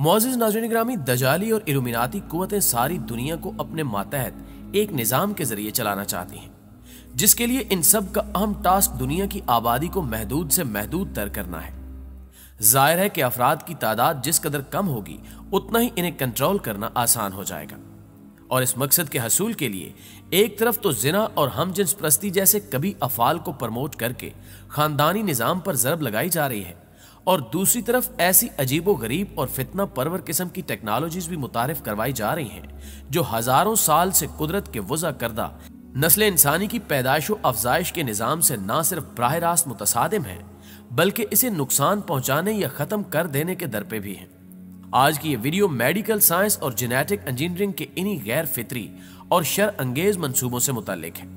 मोअज़्ज़िज़ नाज़रीन गिरामी, दजाली और इल्यूमिनाती कुव्वतें सारी दुनिया को अपने मातहत एक निज़ाम के जरिए चलाना चाहती हैं, जिसके लिए इन सब का अहम टास्क दुनिया की आबादी को महदूद से महदूद तर करना है। जाहिर है कि अफराद की तादाद जिस कदर कम होगी उतना ही इन्हें कंट्रोल करना आसान हो जाएगा। और इस मकसद के हसूल के लिए एक तरफ तो जिना और हमजिन्स परस्ती जैसे कभी अफाल को प्रमोट करके खानदानी निज़ाम पर ज़रब लगाई जा रही है, और दूसरी तरफ ऐसी अजीबो गरीब और फितना परवर किस्म की टेक्नोलॉजीज भी मुतारिफ करवाई जा रही हैं जो हजारों साल से कुदरत के वज़ा करदा नस्ल इंसानी की पैदाइश व अफजाइश के निज़ाम से न सिर्फ बराह रास्त मुतसादिम है, बल्कि इसे नुकसान पहुंचाने या ख़त्म कर देने के दर पे भी हैं। आज की ये वीडियो मेडिकल साइंस और जेनेटिक इंजीनियरिंग के इन्हीं गैर फितरी और शर अंगेज मंसूबों से मुतल्लिक है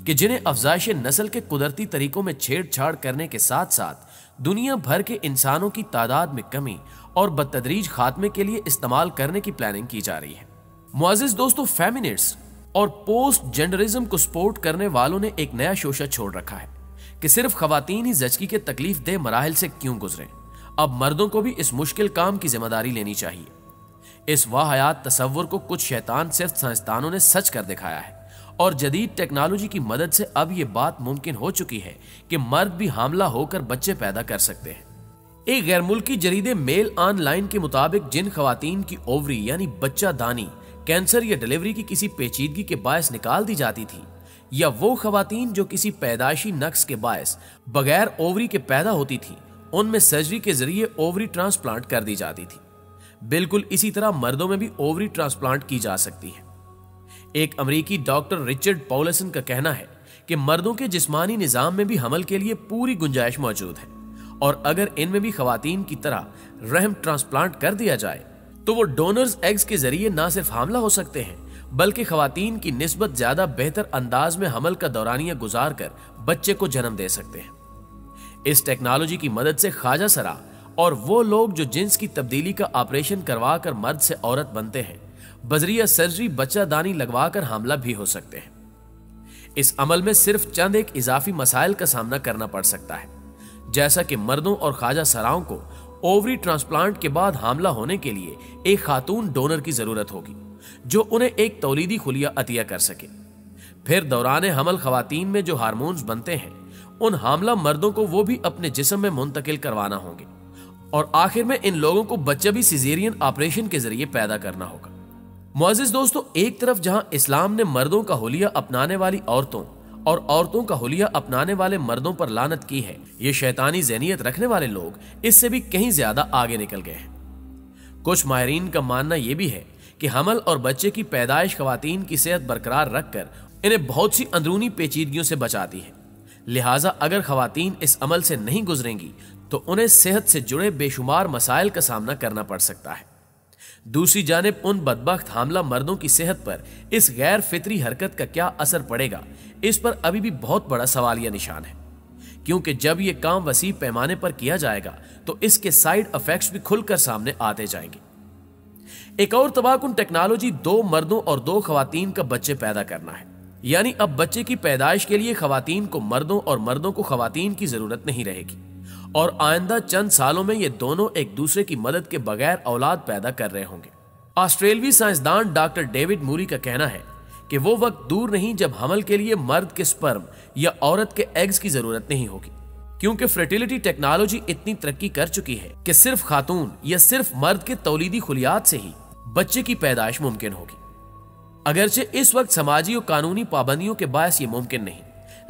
कि जिन्हें अफजाइश नस्ल के कुदरती तरीकों में छेड़छाड़ करने के साथ साथ दुनिया भर के इंसानों की तादाद में कमी और बतदरीज खात्मे के लिए इस्तेमाल करने की प्लानिंग की जा रही है। मुअज़्ज़िज़ दोस्तों, फेमिनिस्ट्स और पोस्ट जेंडरिज्म को सपोर्ट करने वालों ने एक नया शोशा छोड़ रखा है कि सिर्फ खवातीन ही ज़चगी के तकलीफ दे मराहिल से क्यों गुजरें, अब मर्दों को भी इस मुश्किल काम की जिम्मेदारी लेनी चाहिए। इस वाहयात तसव्वुर को कुछ शैतान सिर्फ साइंसदानों ने सच कर दिखाया है, और जदीद टेक्नोलॉजी की मदद से अब यह बात मुमकिन हो चुकी है कि मर्द भी हामला होकर बच्चे पैदा कर सकते हैं। एक गैर मुल्की जरीदे मेल ऑनलाइन के मुताबिक जिन खवातीन की ओवरी यानी बच्चा दानी कैंसर या डिलीवरी की किसी पेचीदगी के बायस निकाल दी जाती थी, या वो खवातीन जो किसी पैदाइशी नक्स के बायस बगैर ओवरी के पैदा होती थी, उनमें सर्जरी के जरिए ओवरी ट्रांसप्लांट कर दी जाती थी। बिल्कुल इसी तरह मर्दों में भी ओवरी ट्रांसप्लांट की जा सकती है। एक अमेरिकी डॉक्टर रिचर्ड पॉलसन का कहना है कि मर्दों के जिस्मानी निजाम में भी हमल के लिए पूरी गुंजाइश मौजूद है, और अगर इनमें भी खवातीन की तरह रहम ट्रांसप्लांट कर दिया जाए तो वो डोनर्स एग्स के जरिए ना सिर्फ हामला हो सकते हैं, बल्कि खवातीन की निस्बत ज्यादा बेहतर अंदाज में हमल का दौरानिया गुजार कर बच्चे को जन्म दे सकते हैं। इस टेक्नोलॉजी की मदद से ख्वाजा सरा और वो लोग जो जिन्स की तब्दीली का ऑपरेशन करवा कर मर्द से औरत बनते हैं, बजरिया सर्जरी बच्चा दानी लगवा कर हमला भी हो सकते हैं। इस अमल में सिर्फ चंद एक इजाफी मसाइल का सामना करना पड़ सकता है, जैसा कि मर्दों और ख्वाजा सराओं को ओवरी ट्रांसप्लांट के बाद हामला होने के लिए एक खातून डोनर की जरूरत होगी जो उन्हें एक तौलीदी खुलिया अतिया कर सके। फिर दौरान हमल खवातीन में जो हार्मोन्स बनते हैं, उन हामला मर्दों को वो भी अपने जिस्म में मुंतकिल करवाना होंगे, और आखिर में इन लोगों को बच्चा भी सिजेरियन ऑपरेशन के जरिए पैदा करना होगा। मुअज़्ज़िज़ दोस्तों, एक तरफ जहां इस्लाम ने मर्दों का हुलिया अपनाने वाली औरतों और औरतों का हुलिया अपनाने वाले मर्दों पर लानत की है, ये शैतानी ज़हनियत रखने वाले लोग इससे भी कहीं ज्यादा आगे निकल गए हैं। कुछ माहिरीन का मानना यह भी है कि हमल और बच्चे की पैदाइश खवातीन की सेहत बरकरार रखकर इन्हें बहुत सी अंदरूनी पेचीदगियों से बचाती है। लिहाजा अगर खवातीन इस अमल से नहीं गुजरेंगी तो उन्हें सेहत से जुड़े बेशुमार मसाइल का सामना करना पड़ सकता है। दूसरी जानिब उन बदबख्त हामला मर्दों की सेहत पर इस गैर फितरी हरकत का क्या असर पड़ेगा, इस पर अभी भी बहुत बड़ा सवालिया निशान है, क्योंकि जब यह काम वसी पैमाने पर किया जाएगा तो इसके साइड इफेक्ट्स भी खुलकर सामने आते जाएंगे। एक और तबाहकुन टेक्नोलॉजी 2 मर्दों और 2 खवातीन का बच्चे पैदा करना है, यानी अब बच्चे की पैदाइश के लिए खवातीन को मर्दों और मर्दों को खवातीन की जरूरत नहीं रहेगी, और आइंदा चंद सालों में ये दोनों एक दूसरे की मदद के बगैर औलाद पैदा कर रहे होंगे। ऑस्ट्रेलियाई साइंसदान डॉक्टर डेविड मूरी का कहना है कि वो वक्त दूर नहीं जब हमल के लिए मर्द के स्पर्म या औरत के एग्स की जरूरत नहीं होगी, क्योंकि फर्टिलिटी टेक्नोलॉजी इतनी तरक्की कर चुकी है कि सिर्फ खातून या सिर्फ मर्द के तौलीदी खुलियात से ही बच्चे की पैदाइश मुमकिन होगी। अगरचे इस वक्त समाजी और कानूनी पाबंदियों के बायस ये मुमकिन नहीं,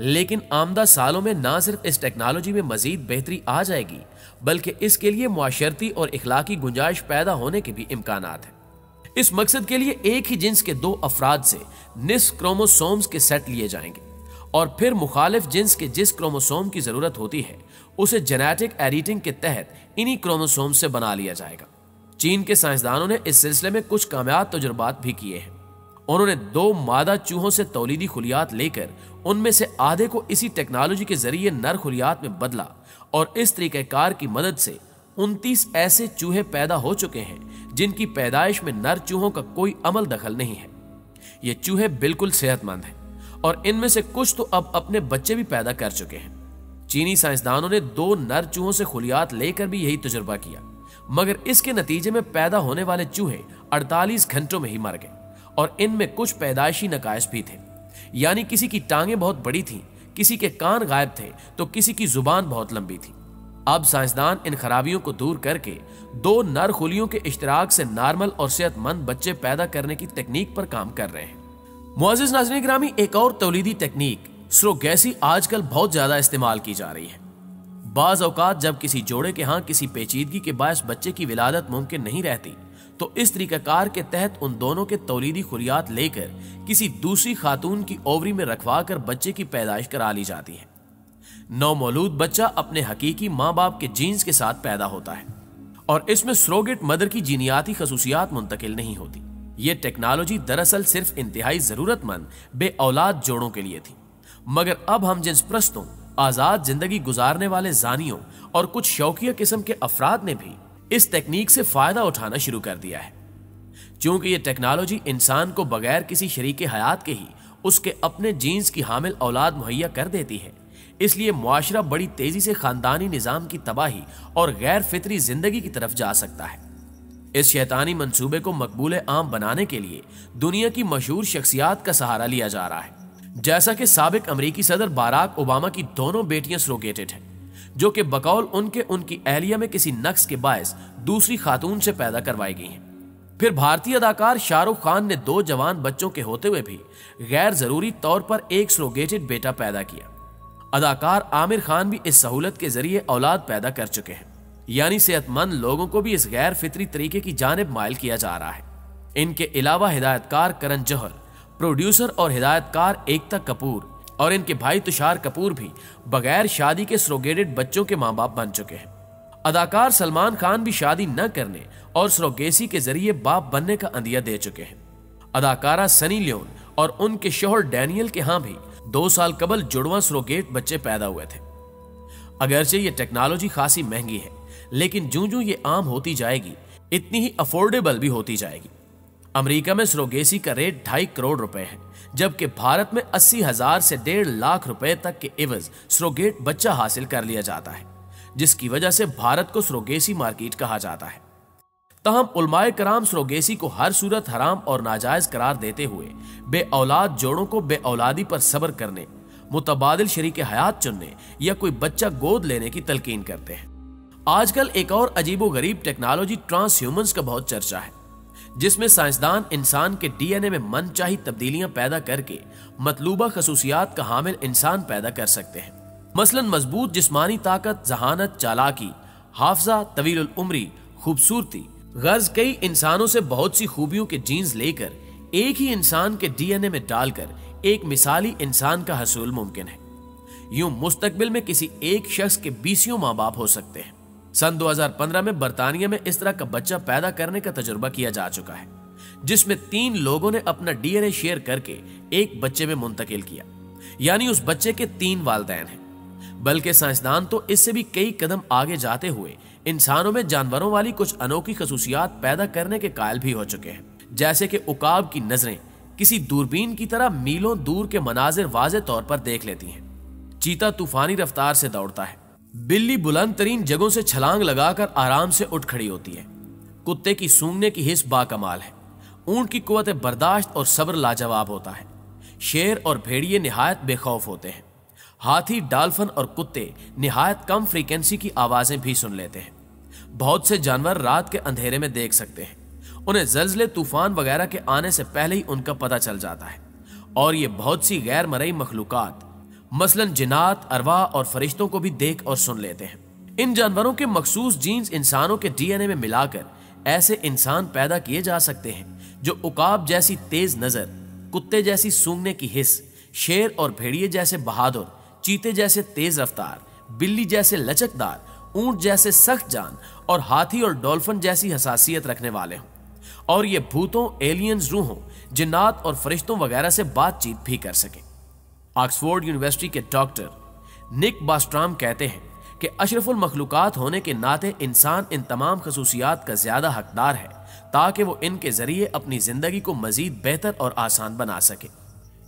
लेकिन आमदा सालों में ना सिर्फ इस टेक्नोलॉजी में मजीद बेहतरी आ जाएगी, बल्कि इसके लिए मुआशरती और इखलाकी गुंजाइश पैदा होने के भी इम्कानात हैं। इस मकसद के लिए एक ही जिन्स के 2 अफराद से निस्फ क्रोमोसोम्स के सेट लिए जाएंगे, और फिर मुखालिफ जिन्स के जिस क्रोमोसोम की जरूरत होती है उसे जेनेटिक एडिटिंग के तहत इन्हीं क्रोमोसोम से बना लिया जाएगा। चीन के साइंसदानों ने इस सिलसिले में कुछ कामयाब तजुर्बात भी किए हैं। उन्होंने 2 मादा चूहों से तौलीदी खुलियात लेकर उनमें से आधे को इसी टेक्नोलॉजी के जरिए नर खुलियात में बदला, और इस तरीक़ेकार की मदद से 29 ऐसे चूहे पैदा हो चुके हैं जिनकी पैदाइश में नर चूहों का कोई अमल दखल नहीं है। ये चूहे बिल्कुल सेहतमंद हैं, और इनमें से कुछ तो अब अपने बच्चे भी पैदा कर चुके हैं। चीनी साइंसदानों ने 2 नर चूहों से खुलियात लेकर भी यही तजुर्बा किया, मगर इसके नतीजे में पैदा होने वाले चूहे 48 घंटों में ही मर गए और इनमें कुछ पैदाइशी नकाइश भी थे। यानी किसी की टांगें बहुत बड़ी थीं, किसी के कान गायब थे तो किसी की जुबान बहुत लंबी थी। अब साइंसदान इन खराबियों को दूर करके 2 नर खुलियों के इश्तिराक से नॉर्मल और सेहतमंद बच्चे पैदा करने की तकनीक पर काम कर रहे हैं। मुअज़्ज़िज़ नाज़रीन गिरामी, एक और तौलीदी तकनीक सरोगेसी आजकल बहुत ज्यादा इस्तेमाल की जा रही है। बाज औकात जब किसी जोड़े के यहाँ किसी पेचीदगी के बायस बच्चे की विलादत मुमकिन नहीं रहती तो इस तरीकाकार के तहत उन दोनों के तौलीदी खुलियात लेकर किसी दूसरी खातून की ओवरी में रखवा कर बच्चे की पैदाइश करा ली जाती है। नवमौलूद बच्चा अपने हकीकी माँ बाप के जीन्स के साथ पैदा होता है और इसमें सरोगेट मदर की जीनियाती खसूसियात मुंतकिल नहीं होती। ये टेक्नोलॉजी दरअसल सिर्फ इंतहाई जरूरतमंद बे औलाद जोड़ों के लिए थी, मगर अब हम जिन्स प्रस्तों, आजाद जिंदगी गुजारने वाले जानियों और कुछ शौकिया किस्म के अफराद ने भी इस तकनीक से फायदा उठाना शुरू कर दिया है। क्योंकि ये टेक्नोलॉजी इंसान को बगैर किसी शरीके हयात के ही उसके अपने जीन्स की हामिल औलाद मुहैया कर देती है, इसलिए मुआशरा बड़ी तेजी से खानदानी निजाम की तबाही और गैर फितरी जिंदगी की तरफ जा सकता है। इस शैतानी मंसूबे को मकबूल आम बनाने के लिए दुनिया की मशहूर शख्सियात का सहारा लिया जा रहा है। जैसा कि साबिक अमेरिकी सदर बाराक ओबामा की दोनों बेटियां सरोगेटेड हैं, जो कि बकौल उनकी अहलिया में किसी नक्स के बायस दूसरी खातून से पैदा करवाई गई हैं। फिर भारतीय अदाकार शाहरुख खान ने 2 जवान बच्चों के होते हुए भी गैर जरूरी तौर पर एक सरोगेटेड बेटा पैदा किया। अदाकार आमिर खान भी इस सहूलत के जरिए औलाद पैदा कर चुके हैं। यानी सेहतमंद लोगों को भी इस गैर फितरी तरीके की जानिब माइल किया जा रहा है। इनके अलावा हिदायतकार करण जौहर, प्रोड्यूसर और हिदायतकार एकता कपूर और इनके भाई तुषार कपूर भी बगैर शादी के सरोगेटेड बच्चों के मां बाप बन चुके हैं। अदाकार सलमान खान भी शादी न करने और सरोगेसी के जरिए बाप बनने का अंदिया दे चुके हैं। अदाकारा सनी लियोन और उनके शोहर डैनियल के यहाँ भी 2 साल कबल जुड़वा सरोगेट बच्चे पैदा हुए थे। अगरचे ये टेक्नोलॉजी खासी महंगी है, लेकिन जूं-जूं ये आम होती जाएगी इतनी ही अफोर्डेबल भी होती जाएगी। अमेरिका में सरोगेसी का रेट 2.5 करोड़ रुपए है, जबकि भारत में 80,000 से 1.5 लाख रुपए तक के एवज सरोगेट बच्चा हासिल कर लिया जाता है, जिसकी वजह से भारत को सरोगेसी मार्केट कहा जाता है। तहम उलमाए कराम सरोगेसी को हर सूरत हराम और नाजायज करार देते हुए बे औलाद जोड़ों को बे औलादी पर सब्र करने, मुतबादिल शरीके हयात चुनने या कोई बच्चा गोद लेने की तलकीन करते हैं। आजकल एक और अजीबो गरीब टेक्नोलॉजी ट्रांसह्यूमन्स का बहुत चर्चा है, जिसमें साइंसदान इंसान के डीएनए में मनचाही तब्दीलियां पैदा करके मतलूबा खसूसियात का हामिल इंसान पैदा कर सकते हैं। मसलन मजबूत जिस्मानी ताकत, जहानत, चालाकी, हाफजा, तवील उम्री, खूबसूरती, गर्ज कई इंसानों से बहुत सी खूबियों के जीन्स लेकर एक ही इंसान के डीएनए में डालकर एक मिसाली इंसान का हसूल मुमकिन है। यूं मुस्तकबिल में किसी एक शख्स के 20 माँ बाप हो सकते हैं। सन 2015 में बर्तानिया में इस तरह का बच्चा पैदा करने का तजुर्बा किया जा चुका है, जिसमें 3 लोगों ने अपना डीएनए शेयर करके एक बच्चे में मुंतकिल किया। यानी उस बच्चे के 3 वालिदैन हैं। बल्कि साइंसदान तो इससे भी कई कदम आगे जाते हुए इंसानों में जानवरों वाली कुछ अनोखी खसूसियात पैदा करने के कायल भी हो चुके हैं, जैसे कि उकाब की नजरें किसी दूरबीन की तरह मीलों दूर के मनाजिर वाज़े तौर पर देख लेती हैं। चीता तूफानी रफ्तार से दौड़ता है। बिल्ली बुलंद तरीन जगहों से छलांग लगाकर आराम से उठ खड़ी होती है। कुत्ते की सूंघने की हिस्स बाकमाल है। ऊंट की कुव्वत बर्दाश्त और सब्र लाजवाब होता है। शेर और भेड़िए निहायत बेखौफ होते हैं। हाथी, डाल्फिन और कुत्ते निहायत कम फ्रीक्वेंसी की आवाजें भी सुन लेते हैं। बहुत से जानवर रात के अंधेरे में देख सकते हैं। उन्हें जल्जले, तूफान वगैरह के आने से पहले ही उनका पता चल जाता है। और ये बहुत सी गैर मरई मखलूकात मसलन जिन्नात, अरवा और फरिश्तों को भी देख और सुन लेते हैं। इन जानवरों के मखसूस जीन्स इंसानों के डीएनए में मिलाकर ऐसे इंसान पैदा किए जा सकते हैं जो उकाब जैसी तेज नजर, कुत्ते जैसी सूंघने की हिस्स, शेर और भेड़िए जैसे बहादुर, चीते जैसे तेज रफ्तार, बिल्ली जैसे लचकदार, ऊंट जैसे सख्त जान और हाथी और डॉल्फिन जैसी हसासियत रखने वाले हों। और ये भूतों, एलियंस, रूहों, जिन्नात और फरिश्तों वगैरह से बातचीत भी कर सके। ऑक्सफोर्ड यूनिवर्सिटी के डॉक्टर निक बास्ट्राम कहते हैं कि अशरफुल मखलूकात होने के नाते इंसान इन तमाम खसूसियात का ज्यादा हकदार है ताकि वो इनके जरिए अपनी जिंदगी को मजीद बेहतर और आसान बना सके।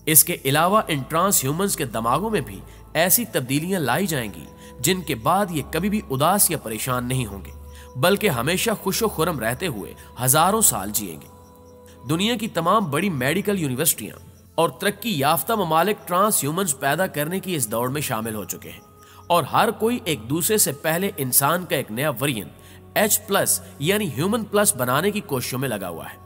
इसके अलावा इन ट्रांस ह्यूमन्स के दिमागों में भी ऐसी तब्दीलियां लाई जाएंगी जिनके बाद ये कभी भी उदास या परेशान नहीं होंगे, बल्कि हमेशा खुशो खुरम रहते हुए हजारों साल जिएंगे। दुनिया की तमाम बड़ी मेडिकल यूनिवर्सिटियां और तरक्की याफ्ता ममालिक ट्रांस ह्यूमंस पैदा करने की इस दौड़ में शामिल हो चुके हैं और हर कोई एक दूसरे से पहले इंसान का एक नया वेरिएंट H+ यानी ह्यूमन प्लस बनाने की कोशिशों में लगा हुआ है।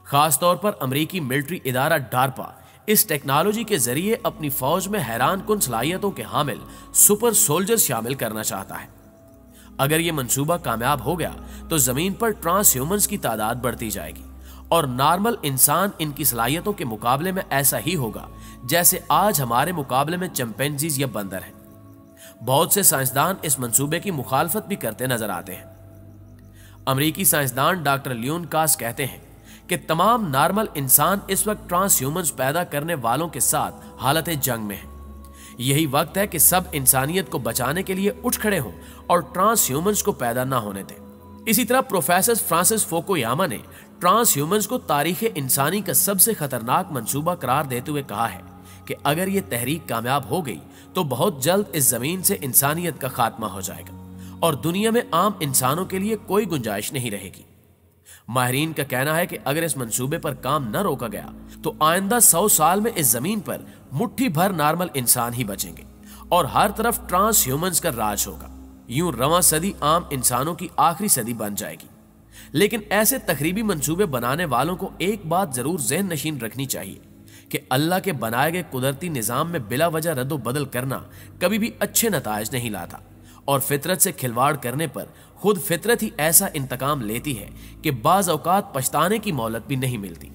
खासतौर पर अमेरिकी मिलिट्री इदारा डार्पा इस टेक्नोलॉजी के जरिए अपनी फौज में हैरान कुन सलाहियतों के हामिल सुपर सोल्जर शामिल करना चाहता है। अगर यह मंसूबा कामयाब हो गया तो जमीन पर ट्रांस ह्यूमंस की तादाद बढ़ती जाएगी और नॉर्मल इंसान इनकी सलाहियतों के मुकाबले में ऐसा ही होगा जैसे आज हमारे मुकाबले में चिंपैंजीज या बंदर हैं। बहुत से साइंसदान इस मंसूबे की मुखालफत भी करते नजर आते हैं। अमेरिकी साइंसदान डॉक्टर लियोन कास कहते हैं कि तमाम नॉर्मल इंसान इस वक्त ट्रांस ह्यूमंस पैदा करने वालों के साथ हालत जंग में हैं। यही वक्त है कि सब इंसानियत को बचाने के लिए उठ खड़े हों और ट्रांस ह्यूमंस को पैदा ना होने दें। इसी तरह प्रोफेसर फ्रांसिस फुकुयामा ने ट्रांस ह्यूमंस को तारीख इंसानी का सबसे खतरनाक मंसूबा करार देते हुए कहा है कि अगर यह तहरीक कामयाब हो गई तो बहुत जल्द इस जमीन से इंसानियत का खात्मा हो जाएगा और दुनिया में आम इंसानों के लिए कोई गुंजाइश नहीं रहेगी। माहिरीन का कहना है कि अगर इस मंसूबे पर काम न रोका गया तो आइंदा 100 साल में इस जमीन पर मुट्ठी भर नॉर्मल इंसान ही बचेंगे और हर तरफ ट्रांस ह्यूमंस का राज होगा। यूं रवां सदी आम इंसानों की आखिरी सदी बन जाएगी। लेकिन ऐसे तखरीबी मंसूबे बनाने वालों को एक बात जरूर ज़हन नशीन रखनी चाहिए कि अल्लाह के बनाए गए कुदरती निजाम में बिला वजह रद्दो बदल करना कभी भी अच्छे नताइज नहीं लाता और फितरत से खिलवाड़ करने पर खुद फितरत ही ऐसा इंतकाम लेती है कि बाज़ औकात पछताने की मोहलत भी नहीं मिलती।